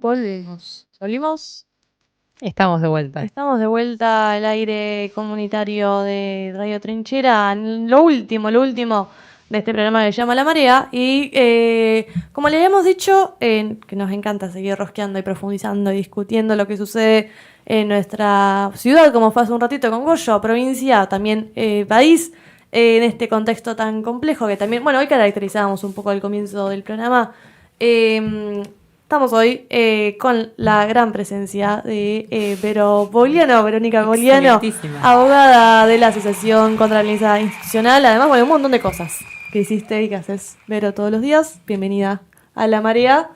¿Solimos? Estamos de vuelta. Estamos de vuelta al aire comunitario de Radio Trinchera, en lo último de este programa que se llama La Marea. Y como les hemos dicho, que nos encanta seguir rosqueando y profundizando y discutiendo lo que sucede en nuestra ciudad, como fue hace un ratito con Goyo, provincia, también país, en este contexto tan complejo que también, bueno, hoy caracterizábamos un poco el comienzo del programa. Estamos hoy con la gran presencia de Verónica Bogliano, Excelentísima. abogada de la Asociación contra la Violencia Institucional. Además, bueno, un montón de cosas que hiciste y que haces, Vero, todos los días. Bienvenida a La Marea.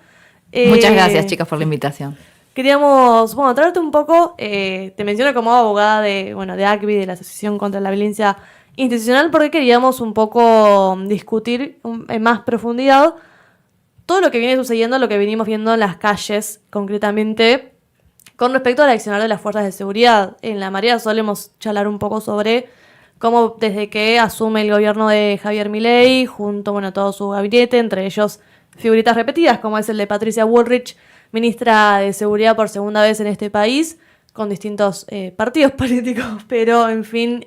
Muchas gracias, chicas, por la invitación. Queríamos, bueno, traerte un poco, te menciono como abogada de ACVI, de la Asociación contra la Violencia Institucional, porque queríamos un poco discutir en más profundidad todo lo que viene sucediendo, lo que venimos viendo en las calles, concretamente, con respecto al accionar de las fuerzas de seguridad. En La Marea solemos charlar un poco sobre cómo desde que asume el gobierno de Javier Milei, junto, bueno, todo su gabinete, entre ellos figuritas repetidas, como es el de Patricia Bullrich, ministra de Seguridad por segunda vez en este país, con distintos partidos políticos, pero, en fin,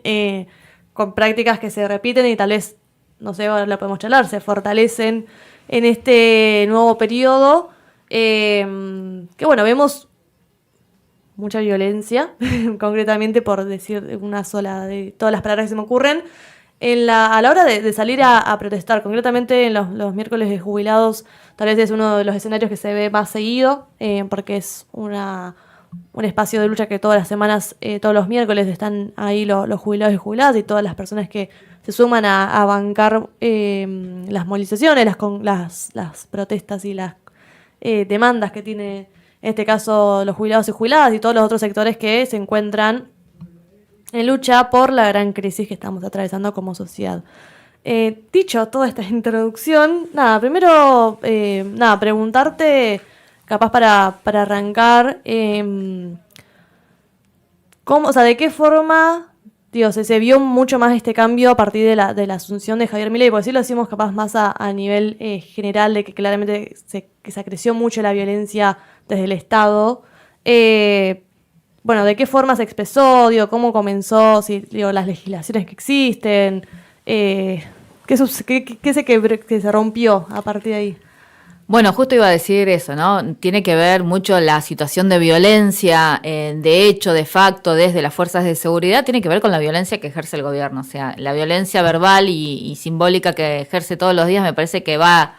con prácticas que se repiten y tal vez, no sé, ahora la podemos charlar, se fortalecen en este nuevo periodo, que bueno, vemos mucha violencia, concretamente por decir una sola de todas las palabras que se me ocurren, a la hora de salir a protestar, concretamente en los miércoles de jubilados, tal vez es uno de los escenarios que se ve más seguido, porque es un espacio de lucha que todas las semanas, todos los miércoles están ahí los jubilados y jubiladas y todas las personas que se suman a bancar las movilizaciones, las protestas y las demandas que tiene, en este caso, los jubilados y jubiladas y todos los otros sectores que se encuentran en lucha por la gran crisis que estamos atravesando como sociedad. Dicho toda esta introducción, primero preguntarte, capaz para arrancar, ¿de qué forma se vio mucho más este cambio a partir de la asunción de Javier Milei? Porque sí lo decimos capaz más a nivel general, de que claramente que se acreció mucho la violencia desde el Estado. ¿De qué forma se expresó? ¿Cómo comenzó? Las legislaciones que existen. ¿Qué se rompió a partir de ahí? Bueno, justo iba a decir eso, ¿no? Tiene que ver mucho la situación de violencia, de hecho, de facto, desde las fuerzas de seguridad, tiene que ver con la violencia que ejerce el gobierno. O sea, la violencia verbal y simbólica que ejerce todos los días me parece que va...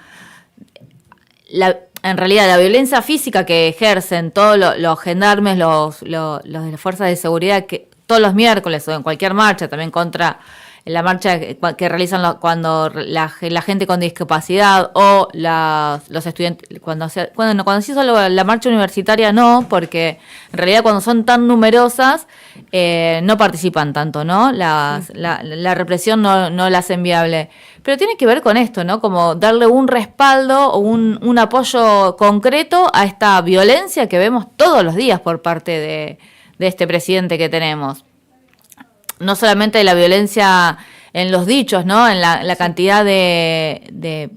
En realidad, la violencia física que ejercen todos los gendarmes, los de las fuerzas de seguridad, que todos los miércoles o en cualquier marcha, también contra la marcha que realizan cuando la gente con discapacidad o los estudiantes, cuando se hizo la marcha universitaria no, porque en realidad cuando son tan numerosas no participan tanto, ¿no? La represión no la hacen viable. Pero tiene que ver con esto, ¿no? Como darle un respaldo o un apoyo concreto a esta violencia que vemos todos los días por parte de este presidente que tenemos. No solamente la violencia en los dichos, ¿no? En la cantidad de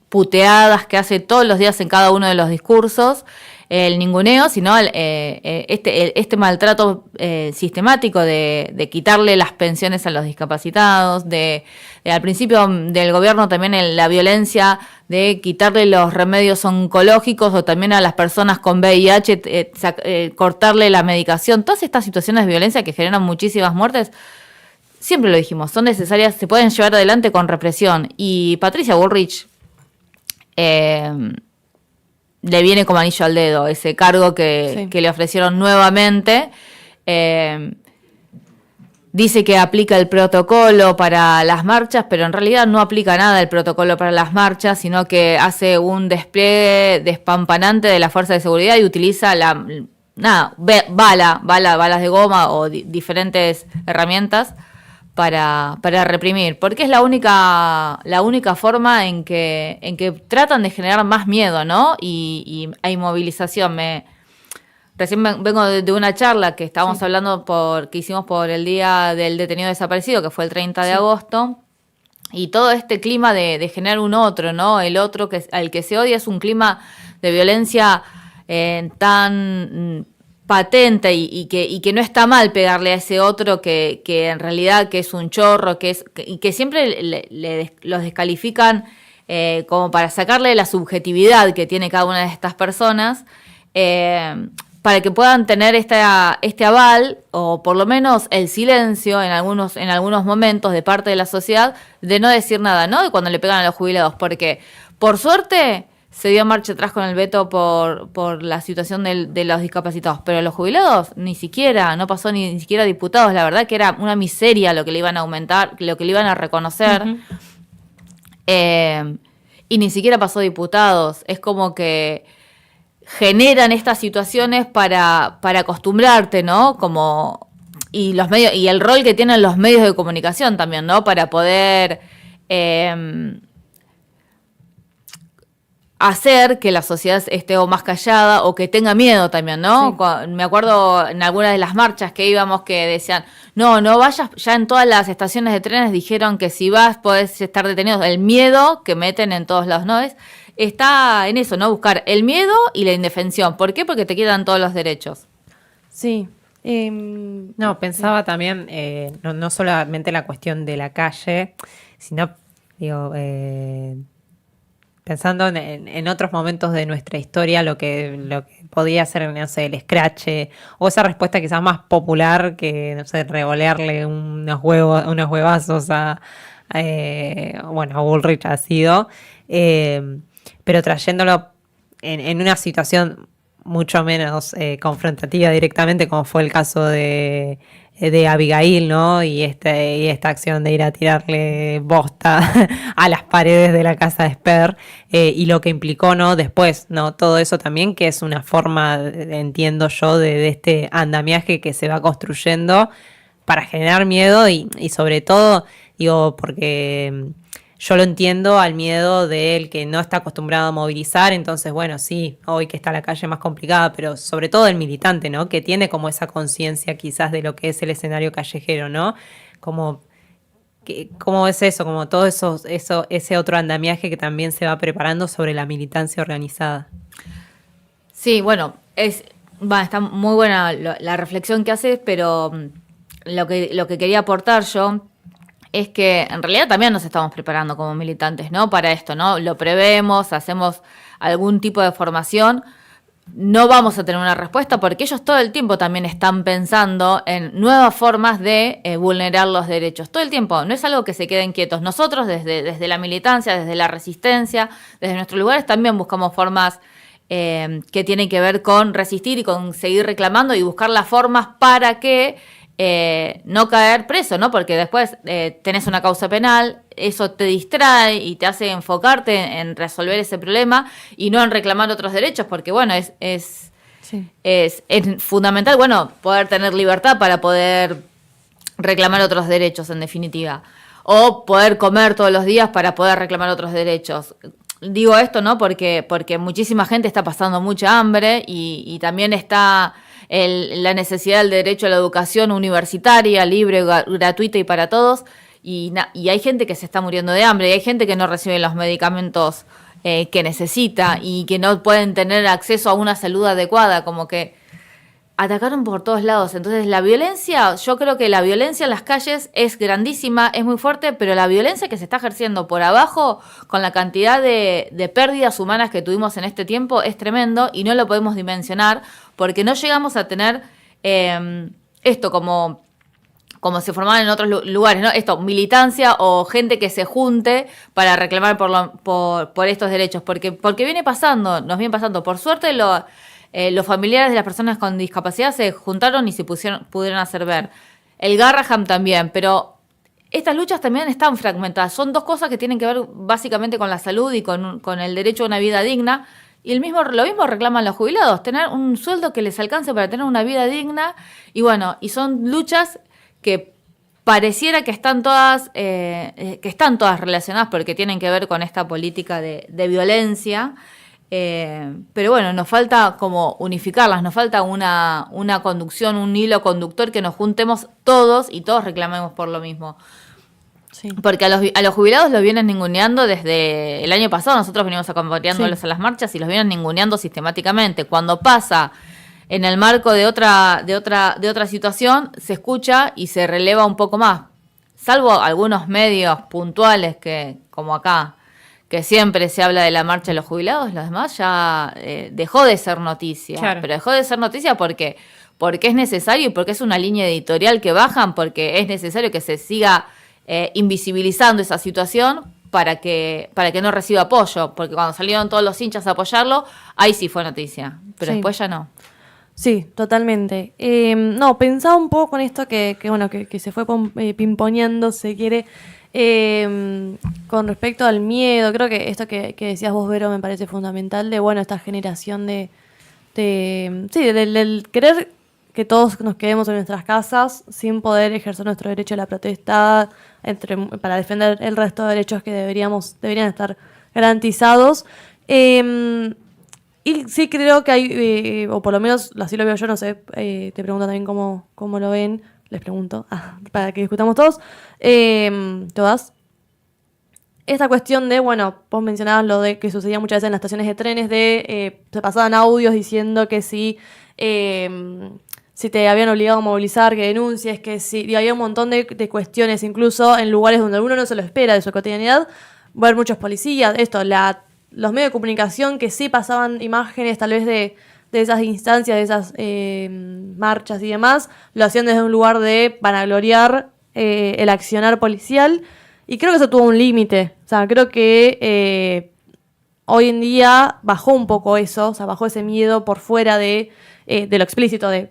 puteadas que hace todos los días en cada uno de los discursos, el ninguneo, sino este maltrato sistemático de quitarle las pensiones a los discapacitados, al principio del gobierno también la violencia de quitarle los remedios oncológicos o también a las personas con VIH, cortarle la medicación. Todas estas situaciones de violencia que generan muchísimas muertes, siempre lo dijimos, son necesarias, se pueden llevar adelante con represión. Y Patricia Bullrich le viene como anillo al dedo ese cargo que le ofrecieron nuevamente. Dice que aplica el protocolo para las marchas, pero en realidad no aplica nada el protocolo para las marchas, sino que hace un despliegue despampanante de la fuerza de seguridad y utiliza balas de goma o diferentes herramientas para reprimir, porque es la única forma en que tratan de generar más miedo, ¿no? Y hay movilización. Recién vengo de una charla que estábamos hablando que hicimos por el Día del Detenido Desaparecido, que fue el 30 de agosto, y todo este clima de generar un otro, ¿no? El otro al que se odia es un clima de violencia tan patente y que no está mal pegarle a ese otro que en realidad que es un chorro, y que siempre los descalifican como para sacarle la subjetividad que tiene cada una de estas personas, para que puedan tener este aval, o por lo menos el silencio en algunos momentos de parte de la sociedad, de no decir nada, ¿no? De cuando le pegan a los jubilados, porque por suerte se dio marcha atrás con el veto por la situación de los discapacitados, pero los jubilados ni siquiera, no pasó ni siquiera diputados. La verdad que era una miseria lo que le iban a aumentar, lo que le iban a reconocer. Uh-huh. Y ni siquiera pasó diputados. Es como que generan estas situaciones para acostumbrarte, ¿no? Y los medios, y el rol que tienen los medios de comunicación también, ¿no? Para poder hacer que la sociedad esté o más callada o que tenga miedo también, ¿no? Sí. Me acuerdo en algunas de las marchas que íbamos que decían, no vayas, ya en todas las estaciones de trenes dijeron que si vas podés estar detenido. El miedo que meten en todos lados, ¿no? Está en eso, ¿no? Buscar el miedo y la indefensión. ¿Por qué? Porque te quitan todos los derechos. Sí. No, pensaba también, no solamente la cuestión de la calle, sino, digo, pensando en otros momentos de nuestra historia, lo que podía ser, no sé, el escrache, o esa respuesta quizás más popular que, no sé, revolearle unos huevazos a Bullrich ha sido, pero trayéndolo en una situación mucho menos confrontativa directamente, como fue el caso de Abigail, ¿no? Y esta acción de ir a tirarle bosta a las paredes de la casa de Esper, y lo que implicó, ¿no? Después, ¿no? Todo eso también, que es una forma, entiendo yo, de este andamiaje que se va construyendo para generar miedo y sobre todo, digo, porque yo lo entiendo al miedo del que no está acostumbrado a movilizar, entonces, bueno, sí, hoy que está la calle más complicada, pero sobre todo el militante, ¿no? Que tiene como esa conciencia quizás de lo que es el escenario callejero, ¿no? ¿Cómo es eso? Como todo ese otro andamiaje que también se va preparando sobre la militancia organizada. Sí, bueno, está muy buena la reflexión que haces, pero lo que quería aportar yo es que en realidad también nos estamos preparando como militantes, ¿no? Para esto, ¿no? Lo prevemos, hacemos algún tipo de formación. No vamos a tener una respuesta porque ellos todo el tiempo también están pensando en nuevas formas de vulnerar los derechos. Todo el tiempo, no es algo que se queden quietos. Nosotros desde la militancia, desde la resistencia, desde nuestros lugares también buscamos formas que tienen que ver con resistir y con seguir reclamando y buscar las formas para que no caer preso, ¿no? Porque después tenés una causa penal, eso te distrae y te hace enfocarte en resolver ese problema y no en reclamar otros derechos, porque bueno, es fundamental, bueno, poder tener libertad para poder reclamar otros derechos, en definitiva, o poder comer todos los días para poder reclamar otros derechos. Digo esto, ¿no? Porque muchísima gente está pasando mucha hambre y también está la necesidad del derecho a la educación universitaria, libre, gratuita y para todos, y hay gente que se está muriendo de hambre, y hay gente que no recibe los medicamentos que necesita y que no pueden tener acceso a una salud adecuada, como que atacaron por todos lados. Entonces la violencia, yo creo que la violencia en las calles es grandísima, es muy fuerte, pero la violencia que se está ejerciendo por abajo, con la cantidad de pérdidas humanas que tuvimos en este tiempo, es tremendo y no lo podemos dimensionar porque no llegamos a tener esto como se formaban en otros lugares, ¿no? Esto, militancia o gente que se junte para reclamar por estos derechos, porque viene pasando, nos viene pasando. Por suerte los familiares de las personas con discapacidad se juntaron y se pudieron hacer ver. El Garraham también, pero estas luchas también están fragmentadas. Son dos cosas que tienen que ver básicamente con la salud y con el derecho a una vida digna. Y lo mismo reclaman los jubilados, tener un sueldo que les alcance para tener una vida digna. Y bueno, y son luchas que pareciera que están todas relacionadas porque tienen que ver con esta política de violencia. Pero bueno, nos falta como unificarlas, nos falta una conducción, un hilo conductor que nos juntemos todos y todos reclamemos por lo mismo. Sí. Porque a los jubilados los vienen ninguneando desde el año pasado. Nosotros venimos acompañándolos a las marchas y los vienen ninguneando sistemáticamente. Cuando pasa en el marco de otra situación, se escucha y se releva un poco más. Salvo algunos medios puntuales que, como acá, que siempre se habla de la marcha de los jubilados, los demás ya dejó de ser noticia. Claro. Pero dejó de ser noticia porque es necesario y porque es una línea editorial que bajan, porque es necesario que se siga invisibilizando esa situación para que no reciba apoyo. Porque cuando salieron todos los hinchas a apoyarlo, ahí sí fue noticia. Pero Sí. después ya no. Sí, totalmente. No, pensaba un poco con esto que se fue pimponeando, se quiere, con respecto al miedo. Creo que esto que decías vos, Vero, me parece fundamental, de, bueno, esta generación del querer que todos nos quedemos en nuestras casas sin poder ejercer nuestro derecho a la protesta, para defender el resto de derechos que deberían estar garantizados. Y sí creo que hay, o por lo menos así lo veo yo, no sé, te pregunto también cómo lo ven, les pregunto, para que discutamos todos, todas. Esta cuestión de, bueno, vos mencionabas lo de que sucedía muchas veces en las estaciones de trenes, se pasaban audios diciendo que si te habían obligado a movilizar, que denuncies, que si había un montón de cuestiones, incluso en lugares donde uno no se lo espera de su cotidianidad, ver muchos policías, los medios de comunicación que sí pasaban imágenes tal vez de esas instancias, de esas marchas y demás, lo hacían desde un lugar de vanagloriar el accionar policial, y creo que eso tuvo un límite. O sea, creo que hoy en día bajó un poco eso, o sea, bajó ese miedo por fuera de lo explícito de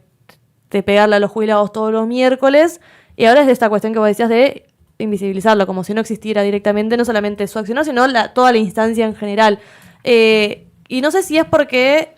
pegarle a los jubilados todos los miércoles, y ahora es de esta cuestión que vos decías de invisibilizarlo, como si no existiera directamente, no solamente su accionar, sino toda la instancia en general. Y no sé si es porque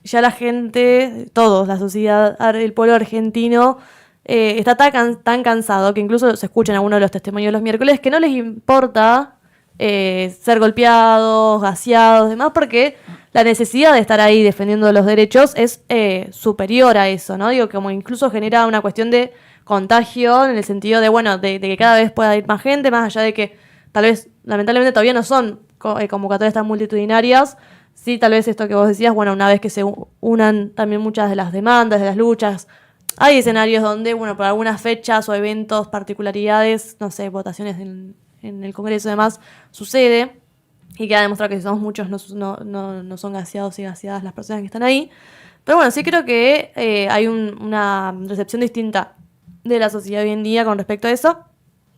ya la gente, todos, la sociedad, el pueblo argentino, está tan cansado, que incluso se escucha en algunos de los testimonios de los miércoles, que no les importa ser golpeados, gaseados, demás, porque la necesidad de estar ahí defendiendo los derechos es superior a eso, ¿no? Digo, como incluso genera una cuestión de contagio en el sentido de, bueno, de que cada vez pueda ir más gente, más allá de que tal vez, lamentablemente, todavía no son convocatorias tan multitudinarias. Sí, tal vez esto que vos decías, bueno, una vez que se unan también muchas de las demandas, de las luchas, hay escenarios donde, bueno, por algunas fechas o eventos, particularidades, no sé, votaciones en el Congreso y demás, sucede, y queda demostrado que si somos muchos no son gaseados y gaseadas las personas que están ahí. Pero bueno, sí creo que hay una recepción distinta de la sociedad hoy en día con respecto a eso,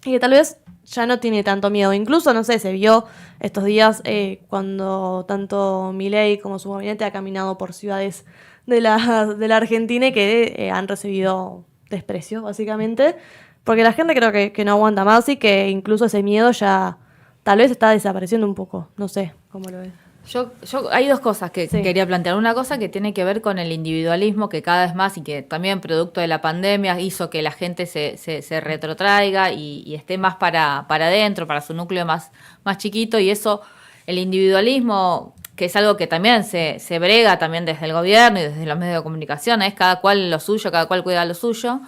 y que tal vez ya no tiene tanto miedo. Incluso, no sé, se vio estos días cuando tanto Milei como su gabinete ha caminado por ciudades de la Argentina y que han recibido desprecio, básicamente, porque la gente creo que no aguanta más, y que incluso ese miedo ya tal vez está desapareciendo un poco. No sé cómo lo ves. Yo hay dos cosas que Sí. quería plantear. Una cosa que tiene que ver con el individualismo, que cada vez más, y que también producto de la pandemia hizo que la gente se retrotraiga y esté más para adentro, para su núcleo más chiquito, y eso, el individualismo, que es algo que también se brega también desde el gobierno y desde los medios de comunicación, es cada cual lo suyo, cada cual cuida lo suyo,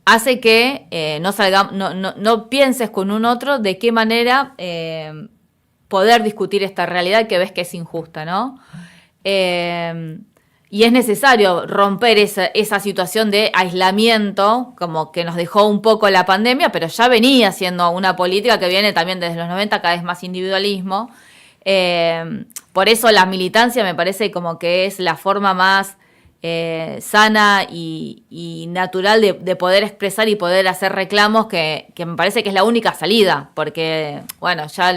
hace que no pienses con un otro de qué manera poder discutir esta realidad que ves que es injusta, ¿no? Y es necesario romper esa situación de aislamiento, como que nos dejó un poco la pandemia, pero ya venía siendo una política que viene también desde los 90, cada vez más individualismo. Por eso la militancia me parece como que es la forma más sana y natural de poder expresar y poder hacer reclamos, que me parece que es la única salida, porque, bueno, ya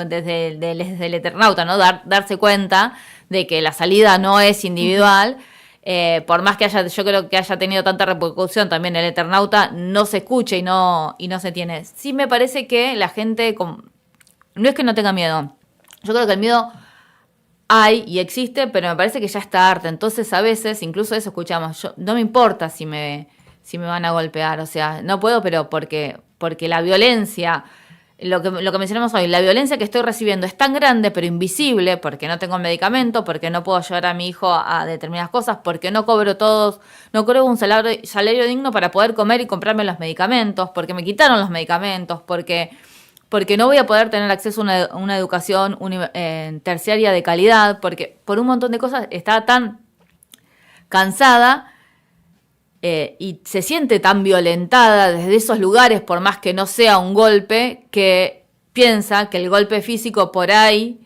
desde el Eternauta, ¿no? Darse cuenta de que la salida no es individual, por más que yo creo que haya tenido tanta repercusión también el Eternauta, no se escucha y no se tiene. Sí me parece que la gente, no es que no tenga miedo, yo creo que el miedo hay y existe, pero me parece que ya está harta. Entonces a veces, incluso eso escuchamos, no me importa si me van a golpear, o sea, no puedo, pero porque la violencia lo que mencionamos hoy, la violencia que estoy recibiendo es tan grande pero invisible porque no tengo medicamento, porque no puedo llevar a mi hijo a determinadas cosas, porque no cobro un salario digno para poder comer y comprarme los medicamentos, porque me quitaron los medicamentos, porque no voy a poder tener acceso a una educación terciaria de calidad, porque por un montón de cosas estaba tan cansada y se siente tan violentada desde esos lugares, por más que no sea un golpe, que piensa que el golpe físico por ahí,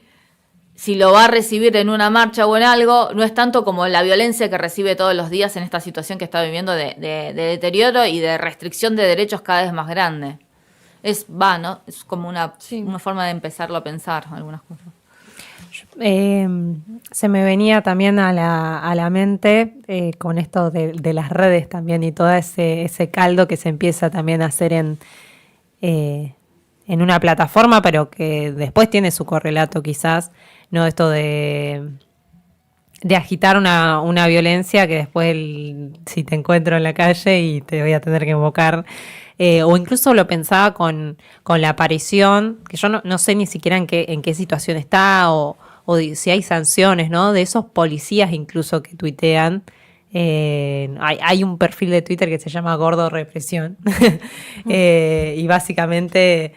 si lo va a recibir en una marcha o en algo, no es tanto como la violencia que recibe todos los días en esta situación que está viviendo de deterioro y de restricción de derechos cada vez más grande. Es vano, es como una forma de empezarlo a pensar algunas cosas. Se me venía también a la mente con esto de las redes también y todo ese caldo que se empieza también a hacer en una plataforma, pero que después tiene su correlato quizás, ¿no? Esto de agitar una violencia que después si te encuentro en la calle y te voy a tener que invocar. O incluso lo pensaba con la aparición, que yo no sé ni siquiera en qué situación está o si hay sanciones, ¿no? De esos policías incluso que tuitean. Hay un perfil de Twitter que se llama Gordo Represión y básicamente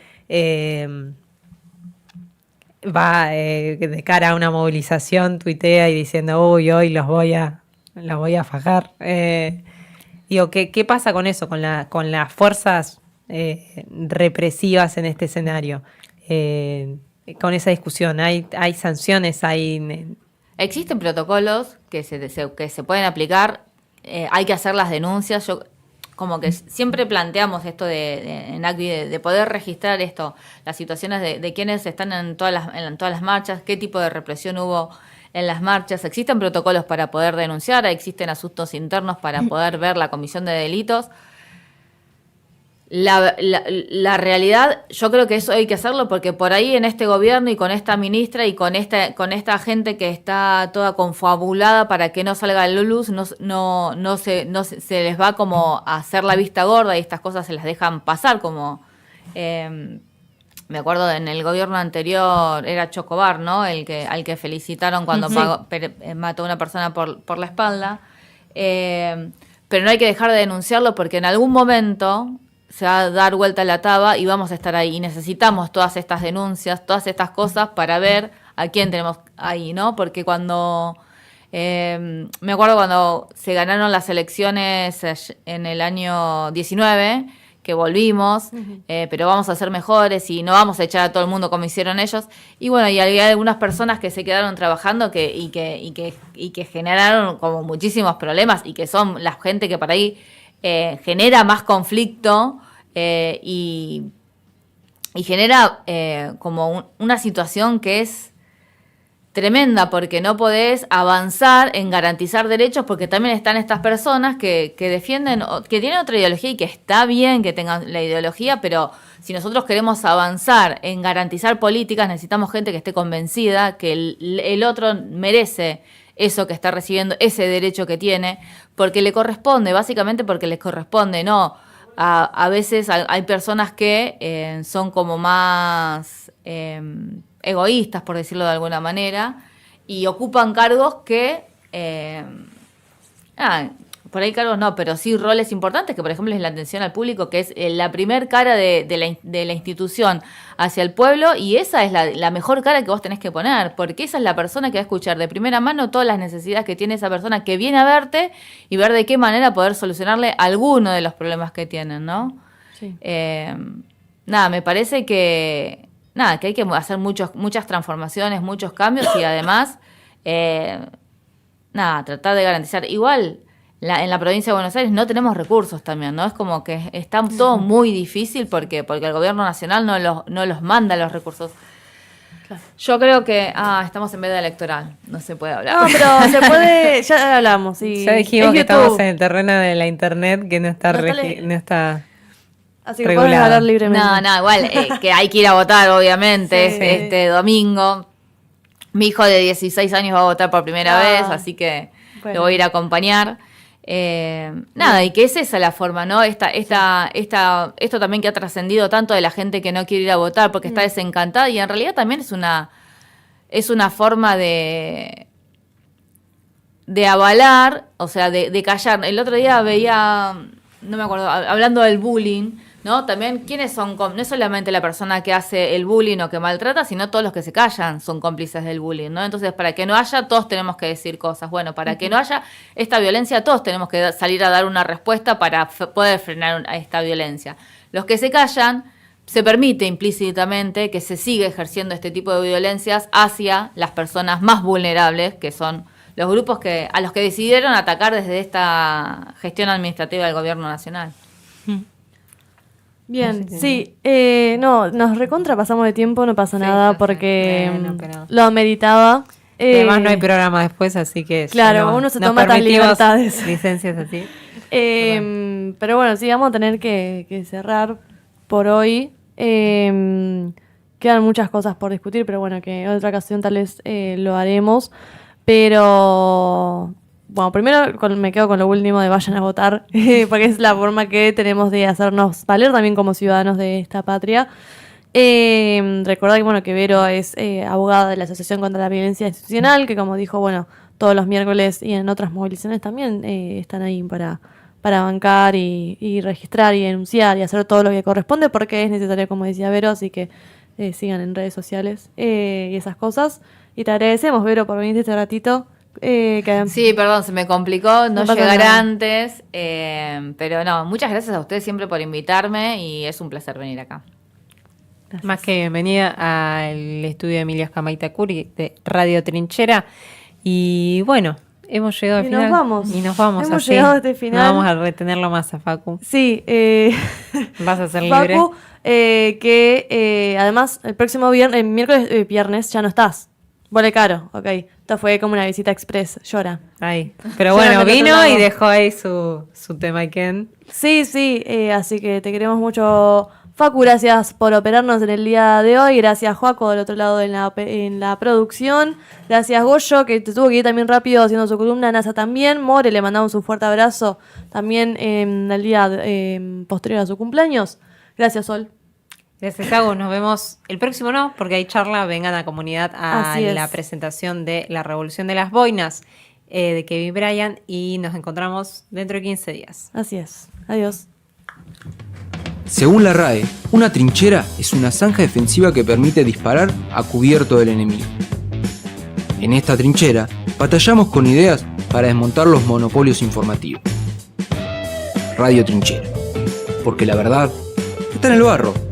va de cara a una movilización, tuitea y diciendo hoy los voy a fajar. Digo, ¿qué pasa con eso, con las fuerzas represivas en este escenario? Con esa discusión, ¿hay sanciones? Existen protocolos que se pueden aplicar, hay que hacer las denuncias. Yo como que siempre planteamos esto en ACBI de poder registrar esto, las situaciones de quienes están en todas las marchas, qué tipo de represión hubo en las marchas. Existen protocolos para poder denunciar, existen asuntos internos para poder ver la comisión de delitos. La realidad, yo creo que eso hay que hacerlo porque por ahí en este gobierno y con esta ministra y con esta gente que está toda confabulada para que no salga la luz, no se les va como a hacer la vista gorda y estas cosas se las dejan pasar como... me acuerdo en el gobierno anterior era Chocobar, ¿no? Al que felicitaron cuando mató a una persona por la espalda. Pero no hay que dejar de denunciarlo porque en algún momento se va a dar vuelta la taba y vamos a estar ahí. Y necesitamos todas estas denuncias, todas estas cosas para ver a quién tenemos ahí, ¿no? Porque me acuerdo cuando se ganaron las elecciones en el año 19, que volvimos, pero vamos a ser mejores y no vamos a echar a todo el mundo como hicieron ellos. Y bueno, y había algunas personas que se quedaron trabajando y que generaron como muchísimos problemas y que son la gente que por ahí genera más conflicto y genera como una situación que es tremenda porque no podés avanzar en garantizar derechos porque también están estas personas que defienden, que tienen otra ideología y que está bien que tengan la ideología, pero si nosotros queremos avanzar en garantizar políticas necesitamos gente que esté convencida que el otro merece eso que está recibiendo, ese derecho que tiene, porque le corresponde, básicamente porque les corresponde, ¿no? A veces hay personas que son como más egoístas, por decirlo de alguna manera, y ocupan cargos que... por ahí cargos no, pero sí roles importantes, que por ejemplo es la atención al público, que es la primer cara de la institución hacia el pueblo, y esa es la mejor cara que vos tenés que poner, porque esa es la persona que va a escuchar de primera mano todas las necesidades que tiene esa persona que viene a verte y ver de qué manera poder solucionarle alguno de los problemas que tienen, ¿no? Sí. Me parece que hay que hacer muchas transformaciones, muchos cambios y además, tratar de garantizar igual... En la provincia de Buenos Aires no tenemos recursos también, ¿no? Es como que está todo muy difícil porque el gobierno nacional no los manda los recursos. Claro. Yo creo que... estamos en veda electoral, no se puede hablar. No, pero se puede... Ya hablamos, sí. Ya dijimos que estamos en el terreno de la internet que no está así que puedes hablar libremente. Igual, que hay que ir a votar, obviamente, sí. Este domingo. Mi hijo de 16 años va a votar por primera vez, así que lo voy a ir a acompañar. Nada, y que es esa la forma, ¿no? Esto también que ha trascendido tanto de la gente que no quiere ir a votar porque está desencantada, y en realidad también es una forma de avalar, o sea, de callar. El otro día veía, no me acuerdo, hablando del bullying, ¿no? También, ¿quiénes son? No es solamente la persona que hace el bullying o que maltrata, sino todos los que se callan son cómplices del bullying, ¿no? Entonces, para que no haya, todos tenemos que decir cosas. Bueno, para que no haya esta violencia, todos tenemos que salir a dar una respuesta para poder frenar a esta violencia. Los que se callan, se permite implícitamente que se siga ejerciendo este tipo de violencias hacia las personas más vulnerables, que son los grupos a los que decidieron atacar desde esta gestión administrativa del gobierno nacional. Bien, sí, no, nos pasamos de tiempo, no pasa nada porque lo ameritaba. Además no hay programa después, así que claro, uno se toma estas libertades. Licencias así. Pero bueno, sí, vamos a tener que cerrar por hoy. Quedan muchas cosas por discutir, pero bueno, que en otra ocasión tal vez lo haremos. Pero bueno, primero me quedo con lo último de vayan a votar, porque es la forma que tenemos de hacernos valer también como ciudadanos de esta patria. Recordar que, bueno, que Vero es abogada de la Asociación contra la Violencia Institucional, que como dijo, bueno, todos los miércoles y en otras movilizaciones también están ahí para bancar y registrar y denunciar y hacer todo lo que corresponde, porque es necesario, como decía Vero, así que sigan en redes sociales y esas cosas. Y te agradecemos, Vero, por venir este ratito. Sí, perdón, se me complicó no llegar nada antes, pero no, muchas gracias a ustedes siempre por invitarme y es un placer venir acá. Gracias. Más que bienvenida al estudio de Emilia Scamaitacuri de Radio Trinchera. Y bueno, hemos llegado al final. Y nos vamos. Hemos llegado a este final. No vamos a retenerlo más a Facu. Sí. Vas a ser Facu, libre. Que además el próximo viernes ya no estás. Vale caro, ok. Esto fue como una visita express, llora. Ay, pero bueno, vino y dejó ahí su tema Ken. Sí, así que te queremos mucho, Facu, gracias por operarnos en el día de hoy, gracias Joaco del otro lado en la producción, gracias Goyo, que te tuvo que ir también rápido haciendo su columna, NASA también, More, le mandamos un fuerte abrazo también en el día posterior a su cumpleaños, gracias Sol. Gracias, Agus. Nos vemos el próximo, ¿no? Porque hay charla. Vengan a comunidad a la presentación de La Revolución de las Boinas de Kevin Bryant y nos encontramos dentro de 15 días. Así es. Adiós. Según la RAE, una trinchera es una zanja defensiva que permite disparar a cubierto del enemigo. En esta trinchera, batallamos con ideas para desmontar los monopolios informativos. Radio Trinchera. Porque la verdad está en el barro.